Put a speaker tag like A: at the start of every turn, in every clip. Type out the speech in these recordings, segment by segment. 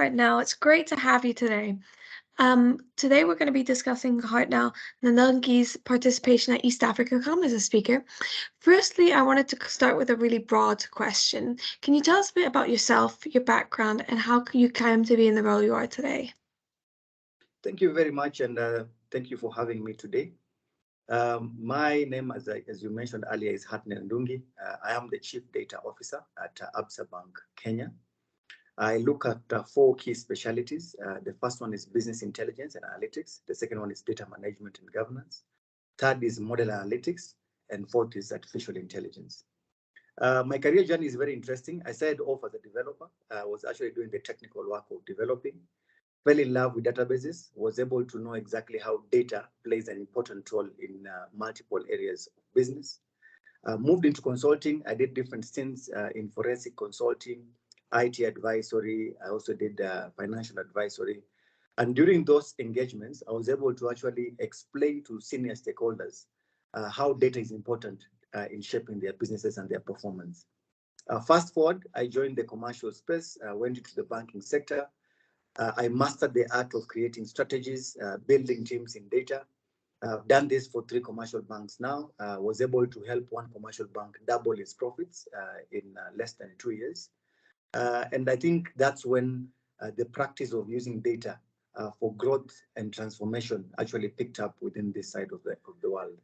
A: Hartnell. It's great to have you today. Today we're going to be discussing Hartnell Ndungi's participation at East Africa Com as a speaker. Firstly, I wanted to start with a really broad question. Can you tell us a bit about yourself, your background, and how you came to be in the role you are today?
B: Thank you very much, and thank you for having me today. My name, as you mentioned earlier, is Hartnell Ndungi. I am the Chief Data Officer at Absa Bank Kenya. I look at four key specialties. The first one is business intelligence and analytics. The second one is data management and governance. Third is model analytics. And fourth is artificial intelligence. My career journey is very interesting. I started off as a developer. I was actually doing the technical work of developing. Fell in love with databases, was able to know exactly how data plays an important role in multiple areas of business. Moved into consulting. I did different stints in forensic consulting, IT advisory. I also did financial advisory. And during those engagements, I was able to actually explain to senior stakeholders how data is important in shaping their businesses and their performance. Fast forward, I joined the commercial space, went into the banking sector. I mastered the art of creating strategies, building teams in data. I've done this for 3 commercial banks now. Was able to help one commercial bank double its profits in less than 2 years. And I think that's when the practice of using data for growth and transformation actually picked up within this side of the world.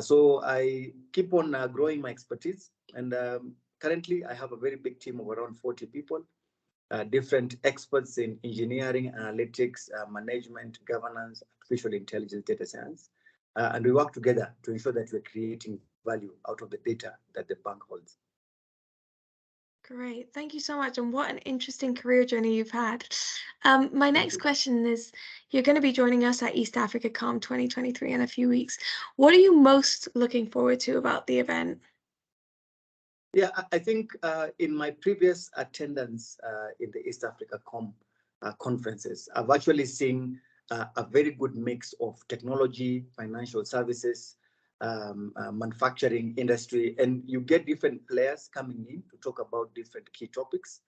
B: So I keep on growing my expertise. And currently, I have a very big team of around 40 people. Different experts in engineering, analytics, management, governance, artificial intelligence, data science. And we work together to ensure that we're creating value out of the data that the bank holds.
A: Great. Thank you so much. And what an interesting career journey you've had. My next question is, you're going to be joining us at East Africa Com 2023 in a few weeks. What are you most looking forward to about the event?
B: Yeah, I think in my previous attendance in the East Africa Com conferences, I've actually seen a very good mix of technology, financial services, manufacturing industry, and you get different players coming in to talk about different key topics.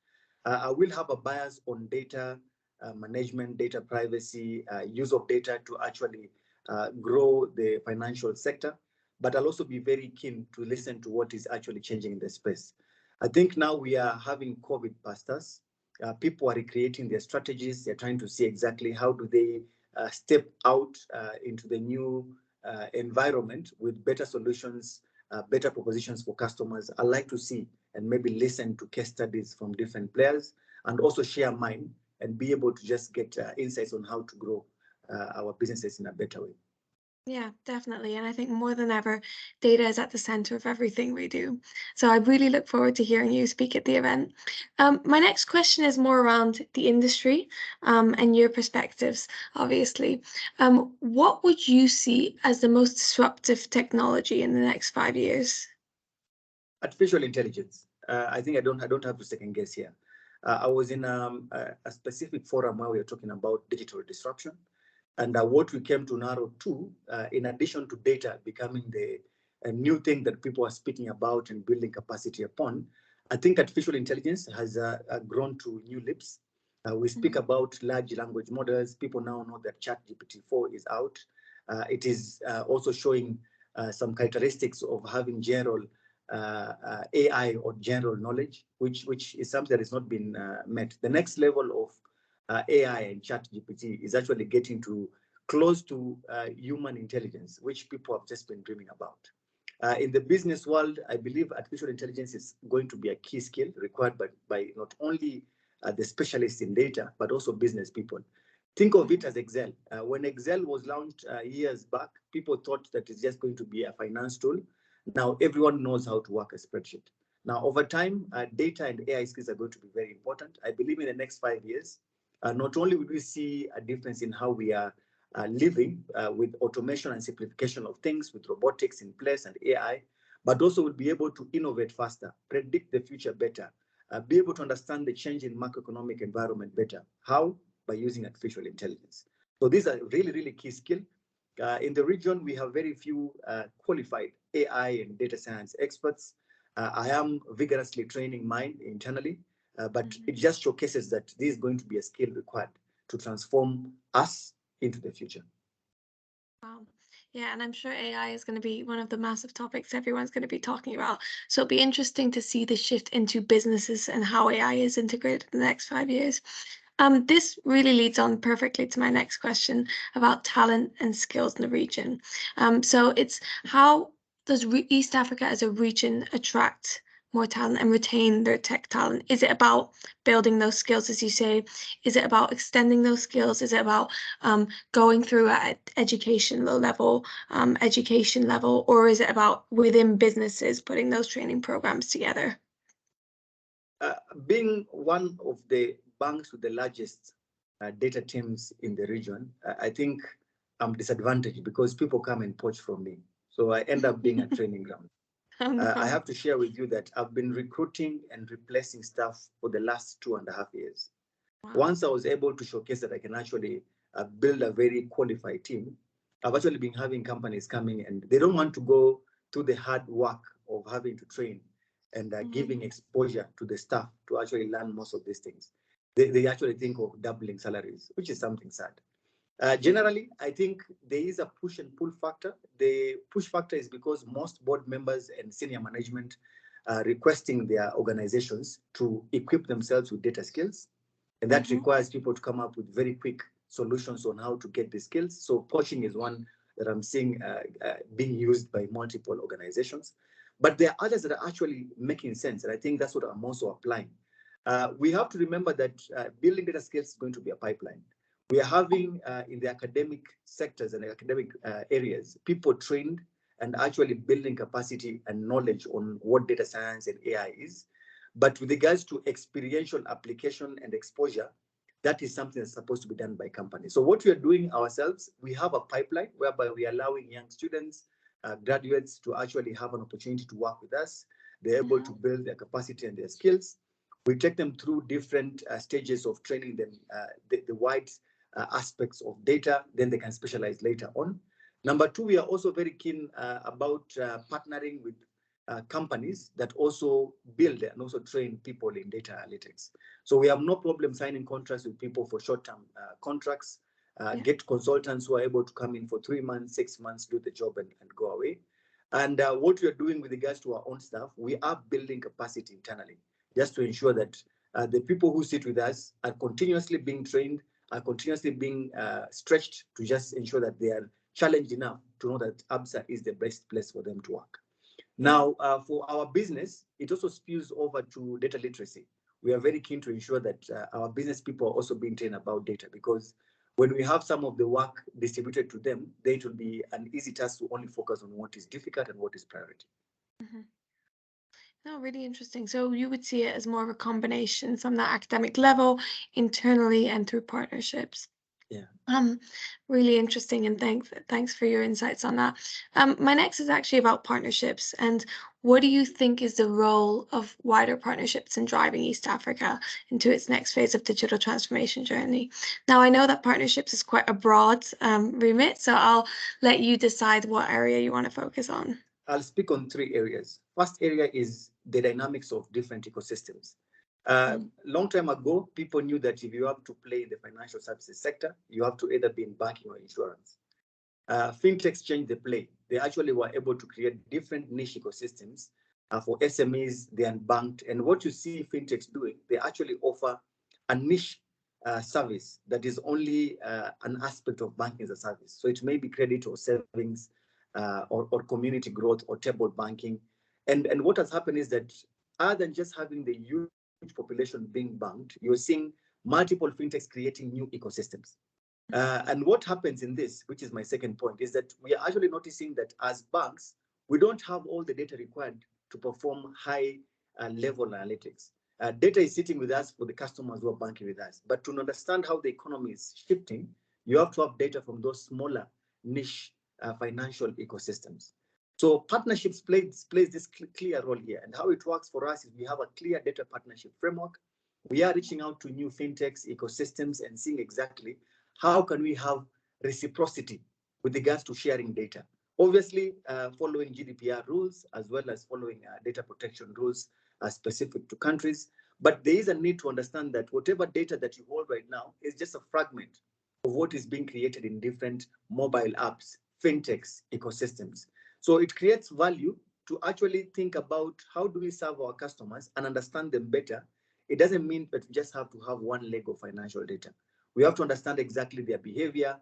B: I will have a bias on data management, data privacy, use of data to actually grow the financial sector. But I'll also be very keen to listen to what is actually changing in the space. I think now we are having COVID past us. People are recreating their strategies. They're trying to see exactly how do they step out into the new environment with better solutions, better propositions for customers. I like to see and maybe listen to case studies from different players and also share mine and be able to just get insights on how to grow our businesses in a better way.
A: Yeah, definitely. And I think more than ever, data is at the center of everything we do. So I really look forward to hearing you speak at the event. My next question is more around the industry and your perspectives, obviously. What would you see as the most disruptive technology in the next 5 years?
B: Artificial intelligence. I think I don't have to second guess here. I was in a specific forum where we were talking about digital disruption. And what we came to narrow to, in addition to data becoming the new thing that people are speaking about and building capacity upon, I think artificial intelligence has grown to new leaps. We speak about large language models. People now know that ChatGPT-4 is out. It is also showing some characteristics of having general AI or general knowledge, which is something that has not been met. The next level of AI and ChatGPT is actually getting to close to human intelligence, which people have just been dreaming about. In the business world, I believe artificial intelligence is going to be a key skill required by not only the specialists in data, but also business people. Think of it as Excel. When Excel was launched years back, people thought that it's just going to be a finance tool. Now everyone knows how to work a spreadsheet. Now, over time, data and AI skills are going to be very important. I believe in the next 5 years, not only will we see a difference in how we are living with automation and simplification of things, with robotics in place and AI, but also we'll be able to innovate faster, predict the future better, be able to understand the change in macroeconomic environment better. How? By using artificial intelligence. So these are really, really key skills. In the region, we have very few qualified AI and data science experts. I am vigorously training mine internally. but it just showcases that this is going to be a skill required to transform us into the future.
A: Wow. Yeah, and I'm sure AI is going to be one of the massive topics everyone's going to be talking about. So it'll be interesting to see the shift into businesses and how AI is integrated in the next 5 years. This really leads on perfectly to my next question about talent and skills in the region. So it's how does East Africa as a region attract more talent and retain their tech talent? Is it about building those skills, as you say? Is it about extending those skills? Is it about going through at education level, or is it about within businesses putting those training programs together?
B: Being one of the banks with the largest data teams in the region, I think I'm disadvantaged because people come and poach from me. So I end up being a training ground. I have to share with you that I've been recruiting and replacing staff for the last 2.5 years. Wow. Once I was able to showcase that I can actually build a very qualified team, I've actually been having companies coming and they don't want to go through the hard work of having to train and giving exposure to the staff to actually learn most of these things. They actually think of doubling salaries, which is something sad. Generally, I think there is a push and pull factor. The push factor is because most board members and senior management are requesting their organizations to equip themselves with data skills. And that requires people to come up with very quick solutions on how to get the skills. So poaching is one that I'm seeing being used by multiple organizations. But there are others that are actually making sense. And I think that's what I'm also applying. We have to remember that building data skills is going to be a pipeline. We are having in the academic sectors and academic areas, people trained and actually building capacity and knowledge on what data science and AI is. But with regards to experiential application and exposure, that is something that's supposed to be done by companies. So what we are doing ourselves, we have a pipeline whereby we are allowing young students, graduates to actually have an opportunity to work with us. They're able to build their capacity and their skills. We take them through different stages of training them, the wide aspects of data, then they can specialize later on. Number two, we are also very keen about partnering with companies that also build and also train people in data analytics. So we have no problem signing contracts with people for short-term contracts, get consultants who are able to come in for 3 months, 6 months, do the job and go away. And what we are doing with regards to our own staff, we are building capacity internally just to ensure that the people who sit with us are continuously being trained, are continuously being stretched to just ensure that they are challenged enough to know that Absa is the best place for them to work. Now, for our business, it also spills over to data literacy. We are very keen to ensure that our business people are also being trained about data, because when we have some of the work distributed to them, then it will be an easy task to only focus on what is difficult and what is priority.
A: No, really interesting. So you would see it as more of a combination from that academic level, internally and through partnerships.
B: Yeah.
A: Really interesting, and thanks for your insights on that. My next is actually about partnerships, and what do you think is the role of wider partnerships in driving East Africa into its next phase of digital transformation journey? Now, I know that partnerships is quite a broad remit, so I'll let you decide what area you want to focus on.
B: I'll speak on 3 areas. First area is the dynamics of different ecosystems. Long time ago, people knew that if you have to play in the financial services sector, you have to either be in banking or insurance. Fintechs changed the play. They actually were able to create different niche ecosystems for SMEs, the unbanked. And what you see fintechs doing, they actually offer a niche service that is only an aspect of banking as a service. So it may be credit or savings, or community growth or table banking. And what has happened is that other than just having the huge population being banked, you're seeing multiple fintechs creating new ecosystems. And what happens in this, which is my second point, is that we are actually noticing that as banks, we don't have all the data required to perform high level analytics. Data is sitting with us for the customers who are banking with us. But to understand how the economy is shifting, you have to have data from those smaller niche financial ecosystems. So partnerships plays this clear role here. And how it works for us is we have a clear data partnership framework. We are reaching out to new fintechs, ecosystems, and seeing exactly how can we have reciprocity with regards to sharing data. Obviously, following GDPR rules, as well as following data protection rules specific to countries. But there is a need to understand that whatever data that you hold right now is just a fragment of what is being created in different mobile apps, fintechs, ecosystems. So it creates value to actually think about how do we serve our customers and understand them better. It doesn't mean that we just have to have one leg of financial data. We have to understand exactly their behavior,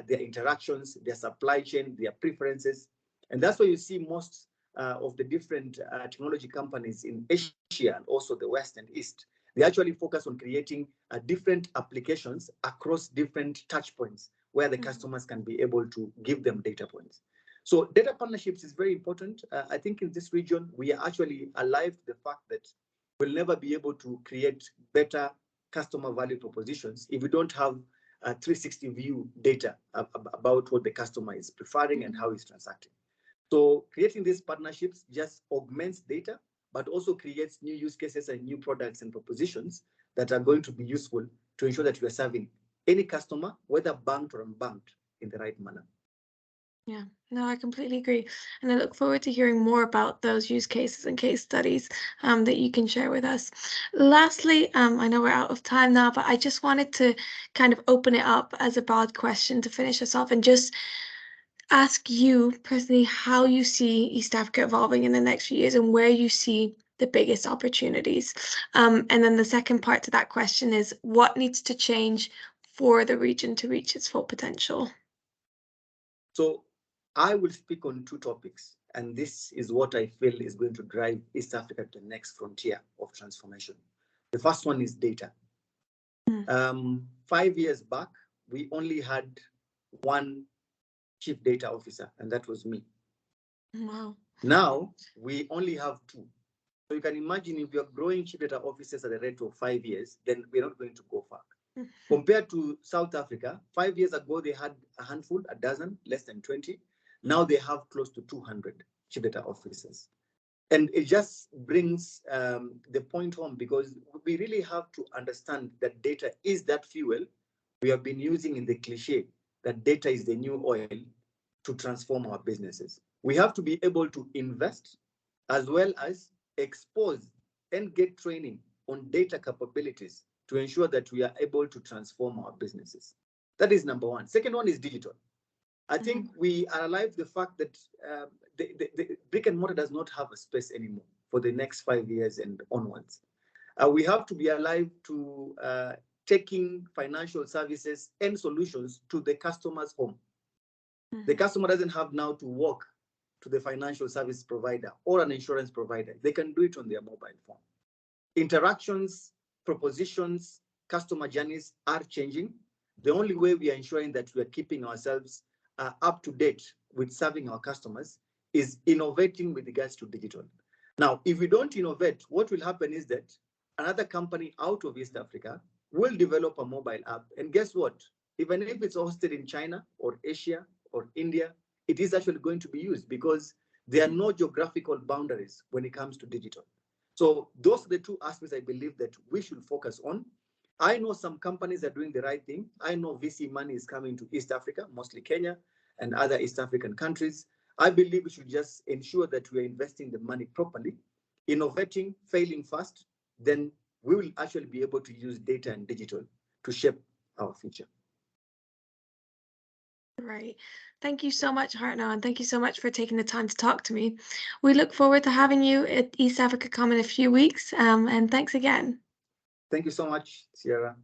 B: their interactions, their supply chain, their preferences. And that's why you see most of the different technology companies in Asia and also the West and East. They actually focus on creating different applications across different touch points where the customers can be able to give them data points. So data partnerships is very important. I think in this region, we are actually alive to the fact that we'll never be able to create better customer value propositions if we don't have 360 view data about what the customer is preferring and how he's transacting. So creating these partnerships just augments data, but also creates new use cases and new products and propositions that are going to be useful to ensure that we are serving any customer, whether banked or unbanked, in the right manner.
A: Yeah, no, I completely agree. And I look forward to hearing more about those use cases and case studies that you can share with us. Lastly, I know we're out of time now, but I just wanted to kind of open it up as a broad question to finish us off and just ask you personally how you see East Africa evolving in the next few years and where you see the biggest opportunities. And then the second part to that question is what needs to change for the region to reach its full potential?
B: So I will speak on two topics, and this is what I feel is going to drive East Africa to the next frontier of transformation. The first one is data. 5 years back, we only had one chief data officer, and that was me.
A: Wow.
B: Now we only have two. So you can imagine if you're growing chief data officers at the rate of 5 years, then we're not going to go far. Compared to South Africa, 5 years ago, they had a handful, a dozen, less than 20. Now they have close to 200 chief data officers. And it just brings the point home because we really have to understand that data is that fuel we have been using in the cliche that data is the new oil to transform our businesses. We have to be able to invest as well as expose and get training on data capabilities to ensure that we are able to transform our businesses. That is number one. Second one is digital. I think we are alive to the fact that the brick and mortar does not have a space anymore for the next 5 years and onwards. We have to be alive to taking financial services and solutions to the customer's home. The customer doesn't have now to walk to the financial service provider or an insurance provider. They can do it on their mobile phone. Interactions, propositions, customer journeys are changing. The only way we are ensuring that we are keeping ourselves up to date with serving our customers is innovating with regards to digital. Now, if we don't innovate, what will happen is that another company out of East Africa will develop a mobile app. And guess what? Even if it's hosted in China or Asia or India, it is actually going to be used because there are no geographical boundaries when it comes to digital. So those are the two aspects I believe that we should focus on. I know some companies are doing the right thing. I know VC money is coming to East Africa, mostly Kenya and other East African countries. I believe we should just ensure that we are investing the money properly, innovating, failing fast, then we will actually be able to use data and digital to shape our future.
A: Right. Thank you so much, Hartnell, and thank you so much for taking the time to talk to me. We look forward to having you at East Africa Comm in a few weeks, and thanks again.
B: Thank you so much, Sierra.